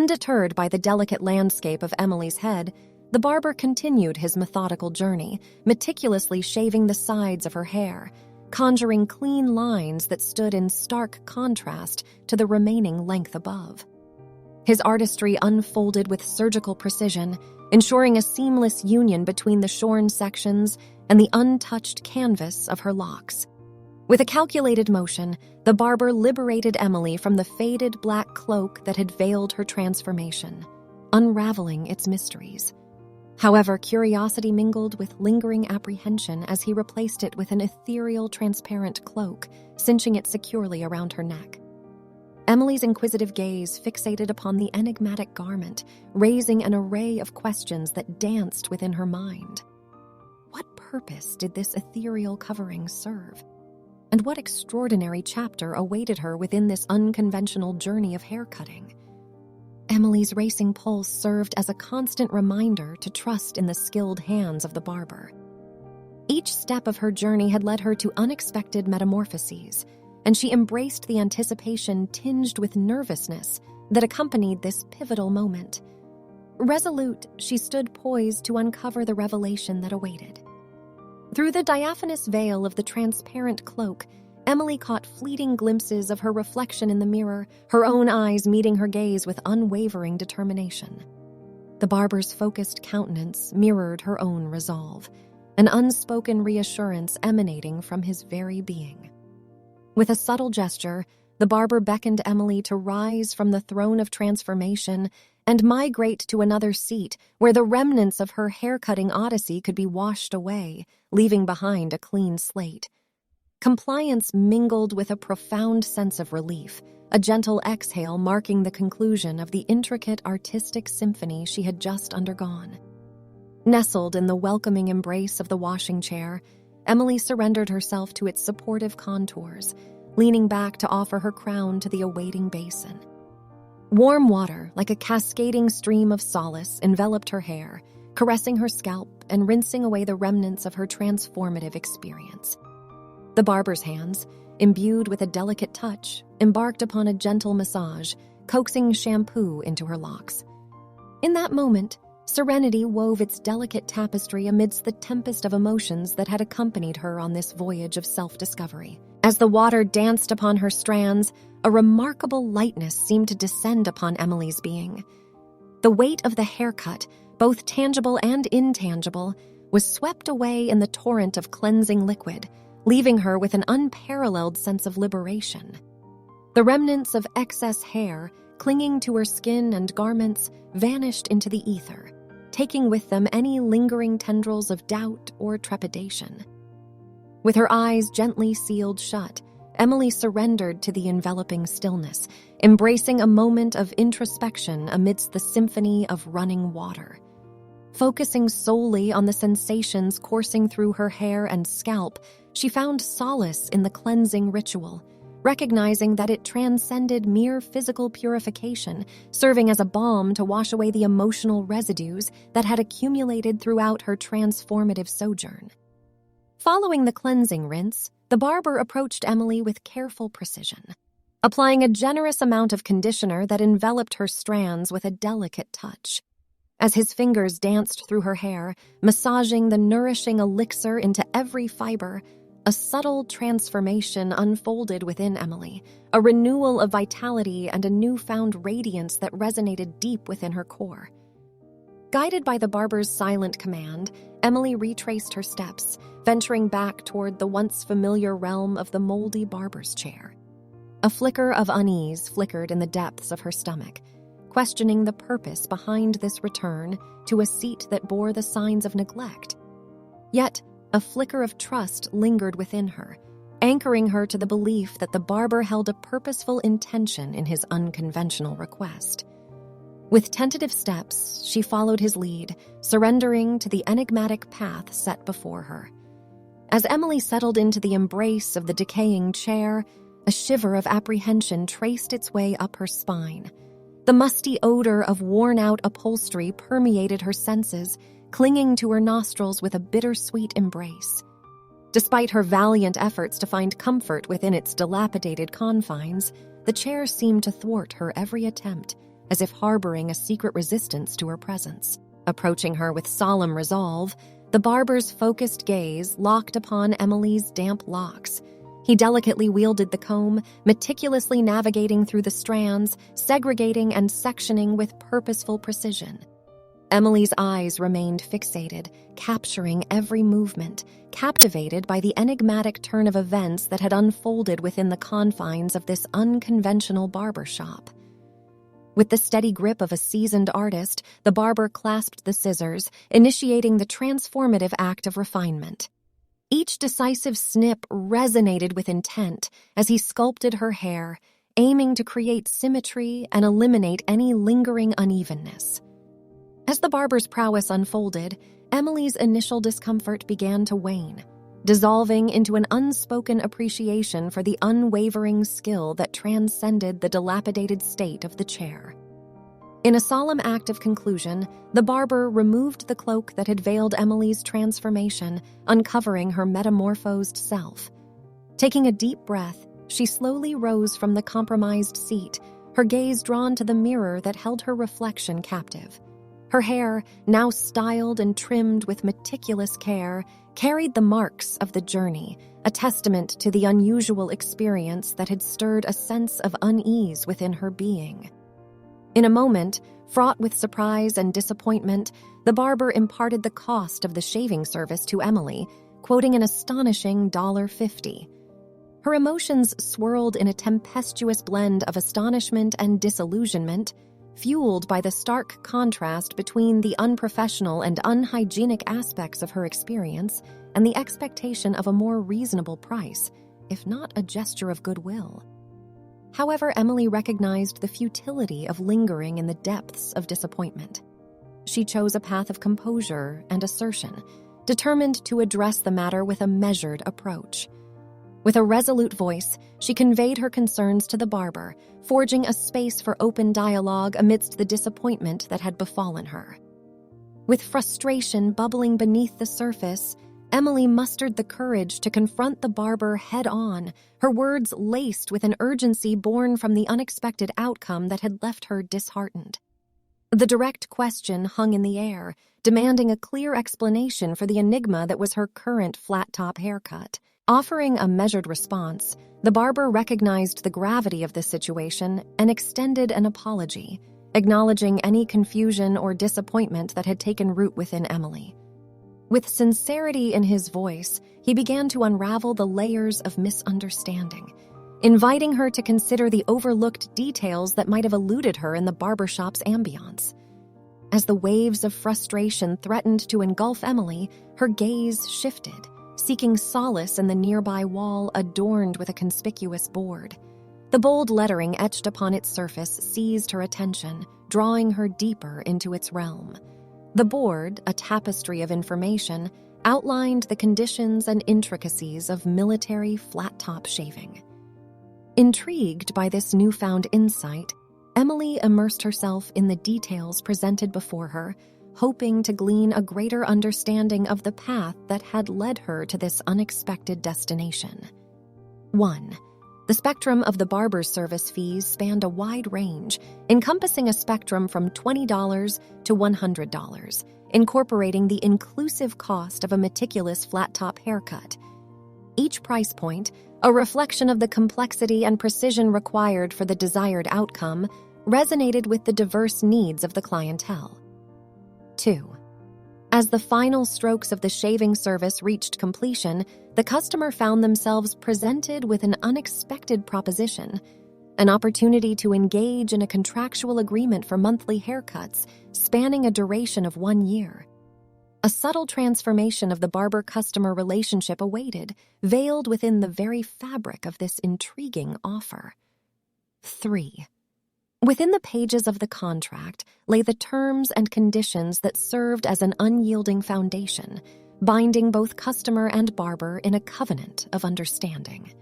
Undeterred by the delicate landscape of Emily's head, the barber continued his methodical journey, meticulously shaving the sides of her hair, conjuring clean lines that stood in stark contrast to the remaining length above. His artistry unfolded with surgical precision, ensuring a seamless union between the shorn sections and the untouched canvas of her locks. With a calculated motion, the barber liberated Emily from the faded black cloak that had veiled her transformation, unraveling its mysteries. However, curiosity mingled with lingering apprehension as he replaced it with an ethereal, transparent cloak, cinching it securely around her neck. Emily's inquisitive gaze fixated upon the enigmatic garment, raising an array of questions that danced within her mind. What purpose did this ethereal covering serve? And what extraordinary chapter awaited her within this unconventional journey of haircutting? Emily's racing pulse served as a constant reminder to trust in the skilled hands of the barber. Each step of her journey had led her to unexpected metamorphoses, and she embraced the anticipation tinged with nervousness that accompanied this pivotal moment. Resolute, she stood poised to uncover the revelation that awaited. Through the diaphanous veil of the transparent cloak, Emily caught fleeting glimpses of her reflection in the mirror, her own eyes meeting her gaze with unwavering determination. The barber's focused countenance mirrored her own resolve, an unspoken reassurance emanating from his very being. With a subtle gesture, the barber beckoned Emily to rise from the throne of transformation and migrate to another seat where the remnants of her haircutting odyssey could be washed away, leaving behind a clean slate. Compliance mingled with a profound sense of relief, a gentle exhale marking the conclusion of the intricate artistic symphony she had just undergone. Nestled in the welcoming embrace of the washing chair, Emily surrendered herself to its supportive contours, leaning back to offer her crown to the awaiting basin. Warm water, like a cascading stream of solace, enveloped her hair, caressing her scalp and rinsing away the remnants of her transformative experience. The barber's hands, imbued with a delicate touch, embarked upon a gentle massage, coaxing shampoo into her locks. In that moment, serenity wove its delicate tapestry amidst the tempest of emotions that had accompanied her on this voyage of self-discovery. As the water danced upon her strands, a remarkable lightness seemed to descend upon Emily's being. The weight of the haircut, both tangible and intangible, was swept away in the torrent of cleansing liquid, leaving her with an unparalleled sense of liberation. The remnants of excess hair, clinging to her skin and garments, vanished into the ether, taking with them any lingering tendrils of doubt or trepidation. With her eyes gently sealed shut, Emily surrendered to the enveloping stillness, embracing a moment of introspection amidst the symphony of running water. Focusing solely on the sensations coursing through her hair and scalp, she found solace in the cleansing ritual, recognizing that it transcended mere physical purification, serving as a balm to wash away the emotional residues that had accumulated throughout her transformative sojourn. Following the cleansing rinse, the barber approached Emily with careful precision, applying a generous amount of conditioner that enveloped her strands with a delicate touch. As his fingers danced through her hair, massaging the nourishing elixir into every fiber, a subtle transformation unfolded within Emily, a renewal of vitality and a newfound radiance that resonated deep within her core. Guided by the barber's silent command, Emily retraced her steps, venturing back toward the once familiar realm of the moldy barber's chair. A flicker of unease flickered in the depths of her stomach, questioning the purpose behind this return to a seat that bore the signs of neglect. Yet, a flicker of trust lingered within her, anchoring her to the belief that the barber held a purposeful intention in his unconventional request. With tentative steps, she followed his lead, surrendering to the enigmatic path set before her. As Emily settled into the embrace of the decaying chair, a shiver of apprehension traced its way up her spine. The musty odor of worn-out upholstery permeated her senses, clinging to her nostrils with a bittersweet embrace. Despite her valiant efforts to find comfort within its dilapidated confines, the chair seemed to thwart her every attempt, as if harboring a secret resistance to her presence. Approaching her with solemn resolve, the barber's focused gaze locked upon Emily's damp locks. He delicately wielded the comb, meticulously navigating through the strands, segregating and sectioning with purposeful precision. Emily's eyes remained fixated, capturing every movement, captivated by the enigmatic turn of events that had unfolded within the confines of this unconventional barber shop. With the steady grip of a seasoned artist, the barber clasped the scissors, initiating the transformative act of refinement. Each decisive snip resonated with intent as he sculpted her hair, aiming to create symmetry and eliminate any lingering unevenness. As the barber's prowess unfolded, Emily's initial discomfort began to wane, dissolving into an unspoken appreciation for the unwavering skill that transcended the dilapidated state of the chair. In a solemn act of conclusion, the barber removed the cloak that had veiled Emily's transformation, uncovering her metamorphosed self. Taking a deep breath, she slowly rose from the compromised seat, her gaze drawn to the mirror that held her reflection captive. Her hair, now styled and trimmed with meticulous care, carried the marks of the journey, a testament to the unusual experience that had stirred a sense of unease within her being. In a moment, fraught with surprise and disappointment, the barber imparted the cost of the shaving service to Emily, quoting an astonishing $50. Her emotions swirled in a tempestuous blend of astonishment and disillusionment, fueled by the stark contrast between the unprofessional and unhygienic aspects of her experience and the expectation of a more reasonable price, if not a gesture of goodwill. However, Emily recognized the futility of lingering in the depths of disappointment. She chose a path of composure and assertion, determined to address the matter with a measured approach. With a resolute voice, she conveyed her concerns to the barber, forging a space for open dialogue amidst the disappointment that had befallen her. With frustration bubbling beneath the surface, Emily mustered the courage to confront the barber head-on, her words laced with an urgency born from the unexpected outcome that had left her disheartened. The direct question hung in the air, demanding a clear explanation for the enigma that was her current flat-top haircut. Offering a measured response, the barber recognized the gravity of the situation and extended an apology, acknowledging any confusion or disappointment that had taken root within Emily. With sincerity in his voice, he began to unravel the layers of misunderstanding, inviting her to consider the overlooked details that might have eluded her in the barbershop's ambiance. As the waves of frustration threatened to engulf Emily, her gaze shifted, seeking solace in the nearby wall adorned with a conspicuous board. The bold lettering etched upon its surface seized her attention, drawing her deeper into its realm. The board, a tapestry of information, outlined the conditions and intricacies of military flat-top shaving. Intrigued by this newfound insight, Emily immersed herself in the details presented before her, hoping to glean a greater understanding of the path that had led her to this unexpected destination. 1. The spectrum of the barber's service fees spanned a wide range, encompassing a spectrum from $20 to $100, incorporating the inclusive cost of a meticulous flat-top haircut. Each price point, a reflection of the complexity and precision required for the desired outcome, resonated with the diverse needs of the clientele. 2. As the final strokes of the shaving service reached completion, the customer found themselves presented with an unexpected proposition, an opportunity to engage in a contractual agreement for monthly haircuts spanning a duration of 1 year. A subtle transformation of the barber-customer relationship awaited, veiled within the very fabric of this intriguing offer. 3. Within the pages of the contract lay the terms and conditions that served as an unyielding foundation, binding both customer and barber in a covenant of understanding.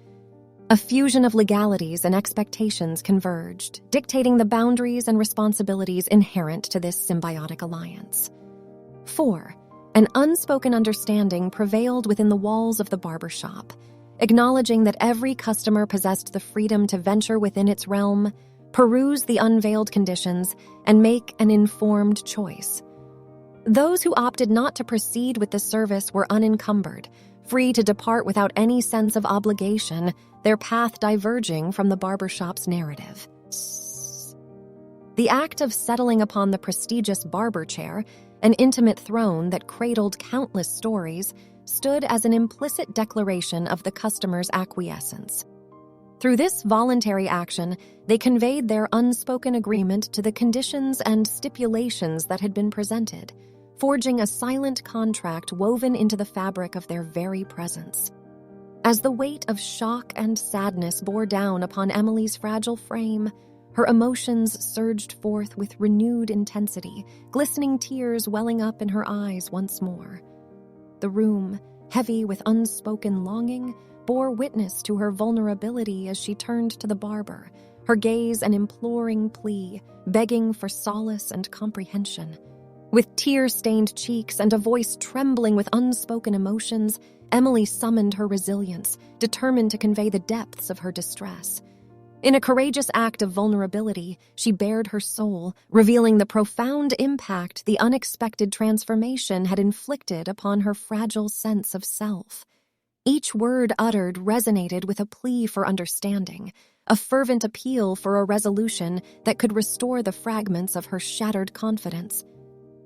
A fusion of legalities and expectations converged, dictating the boundaries and responsibilities inherent to this symbiotic alliance. 4. An unspoken understanding prevailed within the walls of the barbershop, acknowledging that every customer possessed the freedom to venture within its realm, peruse the unveiled conditions, and make an informed choice. Those who opted not to proceed with the service were unencumbered, free to depart without any sense of obligation, their path diverging from the barbershop's narrative. The act of settling upon the prestigious barber chair, an intimate throne that cradled countless stories, stood as an implicit declaration of the customer's acquiescence. Through this voluntary action, they conveyed their unspoken agreement to the conditions and stipulations that had been presented, forging a silent contract woven into the fabric of their very presence. As the weight of shock and sadness bore down upon Emily's fragile frame, her emotions surged forth with renewed intensity, glistening tears welling up in her eyes once more. The room, heavy with unspoken longing, bore witness to her vulnerability as she turned to the barber, her gaze an imploring plea, begging for solace and comprehension. With tear-stained cheeks and a voice trembling with unspoken emotions, Emily summoned her resilience, determined to convey the depths of her distress. In a courageous act of vulnerability, she bared her soul, revealing the profound impact the unexpected transformation had inflicted upon her fragile sense of self. Each word uttered resonated with a plea for understanding, a fervent appeal for a resolution that could restore the fragments of her shattered confidence.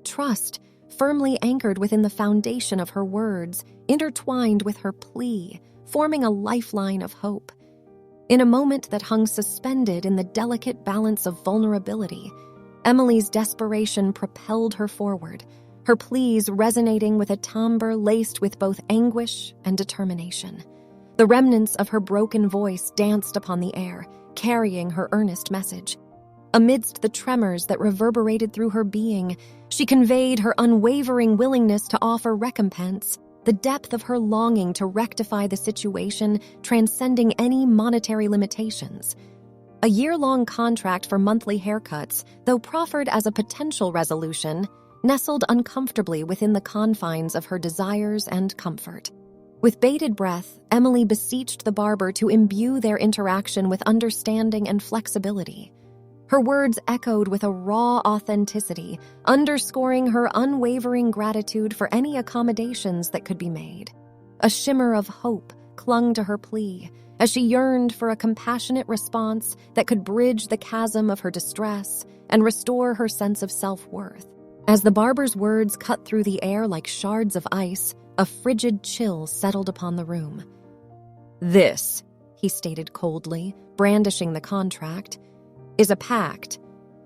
Trust, firmly anchored within the foundation of her words, intertwined with her plea, forming a lifeline of hope. In a moment that hung suspended in the delicate balance of vulnerability, Emily's desperation propelled her forward, her pleas resonating with a timbre laced with both anguish and determination. The remnants of her broken voice danced upon the air, carrying her earnest message. Amidst the tremors that reverberated through her being, she conveyed her unwavering willingness to offer recompense, the depth of her longing to rectify the situation transcending any monetary limitations. A year-long contract for monthly haircuts, though proffered as a potential resolution, nestled uncomfortably within the confines of her desires and comfort. With bated breath, Emily beseeched the barber to imbue their interaction with understanding and flexibility. Her words echoed with a raw authenticity, underscoring her unwavering gratitude for any accommodations that could be made. A shimmer of hope clung to her plea as she yearned for a compassionate response that could bridge the chasm of her distress and restore her sense of self-worth. As the barber's words cut through the air like shards of ice, a frigid chill settled upon the room. "This," he stated coldly, brandishing the contract, "is a pact.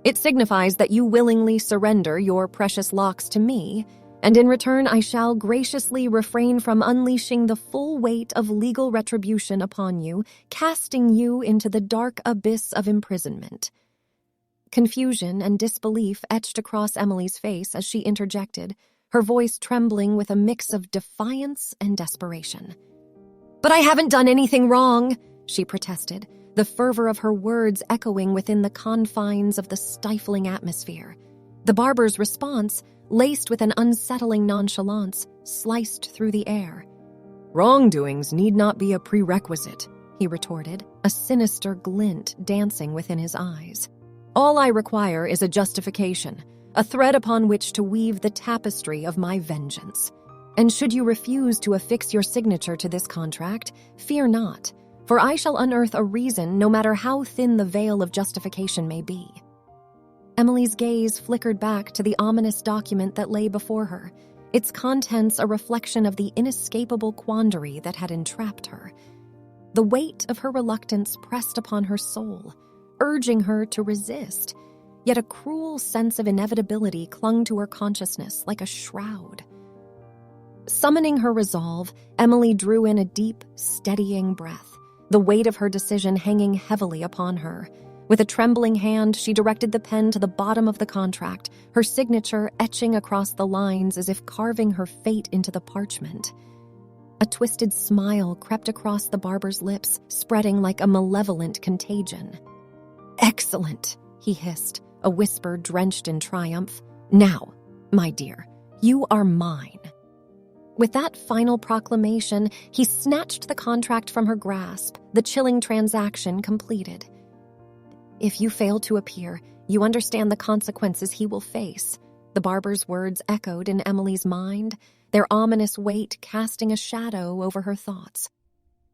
It signifies that you willingly surrender your precious locks to me, and in return I shall graciously refrain from unleashing the full weight of legal retribution upon you, casting you into the dark abyss of imprisonment." Confusion and disbelief etched across Emily's face as she interjected, her voice trembling with a mix of defiance and desperation. "But I haven't done anything wrong," she protested, the fervor of her words echoing within the confines of the stifling atmosphere. The barber's response, laced with an unsettling nonchalance, sliced through the air. "Wrongdoings need not be a prerequisite," he retorted, a sinister glint dancing within his eyes. "All I require is a justification, a thread upon which to weave the tapestry of my vengeance. And should you refuse to affix your signature to this contract, fear not, for I shall unearth a reason no matter how thin the veil of justification may be." Emily's gaze flickered back to the ominous document that lay before her, its contents a reflection of the inescapable quandary that had entrapped her. The weight of her reluctance pressed upon her soul, urging her to resist, yet a cruel sense of inevitability clung to her consciousness like a shroud. Summoning her resolve, Emily drew in a deep, steadying breath, the weight of her decision hanging heavily upon her. With a trembling hand, she directed the pen to the bottom of the contract, her signature etching across the lines as if carving her fate into the parchment. A twisted smile crept across the barber's lips, spreading like a malevolent contagion. "Excellent," he hissed, a whisper drenched in triumph. "Now, my dear, you are mine." With that final proclamation, he snatched the contract from her grasp, the chilling transaction completed. If you fail to appear, you understand the consequences he will face. The barber's words echoed in Emily's mind, their ominous weight casting a shadow over her thoughts.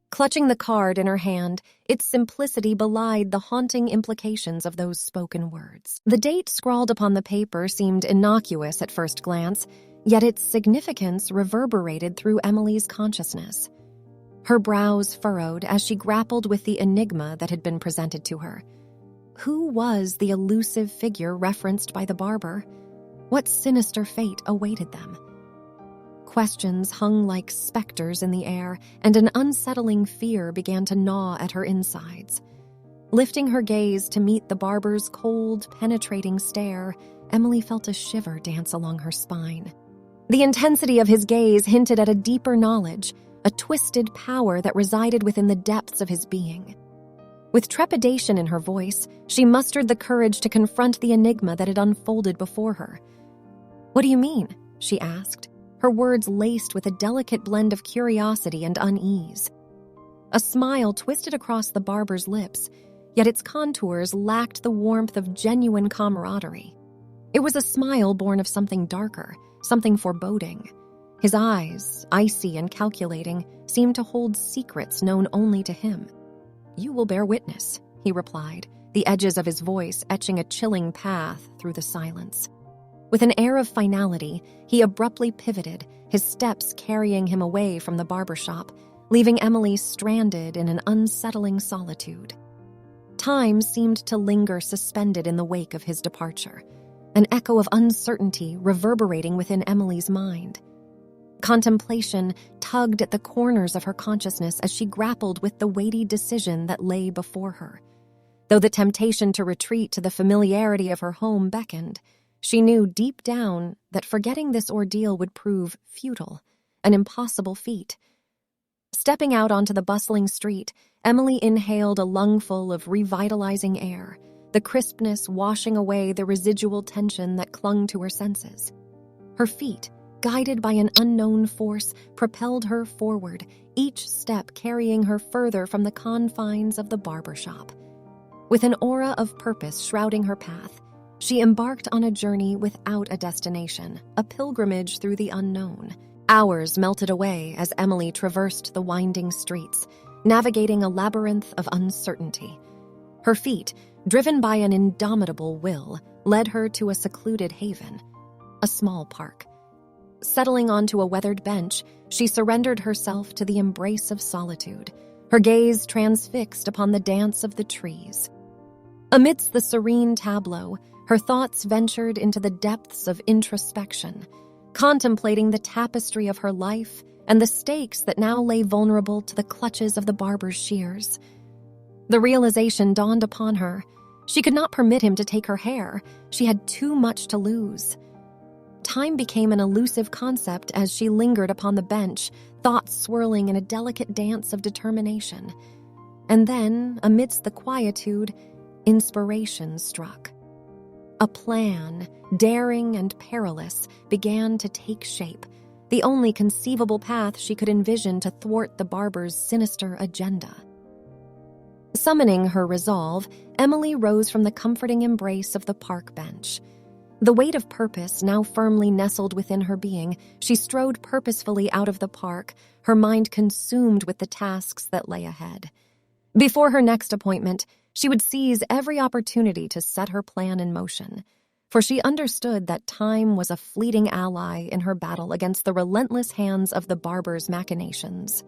Clutching the card in her hand, its simplicity belied the haunting implications of those spoken words. The date scrawled upon the paper seemed innocuous at first glance, yet its significance reverberated through Emily's consciousness. Her brows furrowed as she grappled with the enigma that had been presented to her. Who was the elusive figure referenced by the barber? What sinister fate awaited them? Questions hung like specters in the air, and an unsettling fear began to gnaw at her insides. Lifting her gaze to meet the barber's cold, penetrating stare, Emily felt a shiver dance along her spine. The intensity of his gaze hinted at a deeper knowledge, a twisted power that resided within the depths of his being. With trepidation in her voice, she mustered the courage to confront the enigma that had unfolded before her. "What do you mean?" she asked, her words laced with a delicate blend of curiosity and unease. A smile twisted across the barber's lips, yet its contours lacked the warmth of genuine camaraderie. It was a smile born of something darker, something foreboding. His eyes, icy and calculating, seemed to hold secrets known only to him. "You will bear witness," he replied, the edges of his voice etching a chilling path through the silence. With an air of finality, he abruptly pivoted, his steps carrying him away from the barber shop, leaving Emily stranded in an unsettling solitude. Time seemed to linger suspended in the wake of his departure, an echo of uncertainty reverberating within Emily's mind. Contemplation tugged at the corners of her consciousness as she grappled with the weighty decision that lay before her. Though the temptation to retreat to the familiarity of her home beckoned, she knew deep down that forgetting this ordeal would prove futile, an impossible feat. Stepping out onto the bustling street, Emily inhaled a lungful of revitalizing air, the crispness washing away the residual tension that clung to her senses. Her feet, guided by an unknown force, propelled her forward, each step carrying her further from the confines of the barber shop. With an aura of purpose shrouding her path, she embarked on a journey without a destination, a pilgrimage through the unknown. Hours melted away as Emily traversed the winding streets, navigating a labyrinth of uncertainty. Her feet, driven by an indomitable will, led her to a secluded haven, a small park. Settling onto a weathered bench, she surrendered herself to the embrace of solitude, her gaze transfixed upon the dance of the trees. Amidst the serene tableau, her thoughts ventured into the depths of introspection, contemplating the tapestry of her life and the stakes that now lay vulnerable to the clutches of the barber's shears. The realization dawned upon her. She could not permit him to take her hair. She had too much to lose. Time became an elusive concept as she lingered upon the bench, thoughts swirling in a delicate dance of determination. And then, amidst the quietude, inspiration struck. A plan, daring and perilous, began to take shape, the only conceivable path she could envision to thwart the barber's sinister agenda. Summoning her resolve, Emily rose from the comforting embrace of the park bench. The weight of purpose now firmly nestled within her being, she strode purposefully out of the park, her mind consumed with the tasks that lay ahead. Before her next appointment, she would seize every opportunity to set her plan in motion, for she understood that time was a fleeting ally in her battle against the relentless hands of the barber's machinations.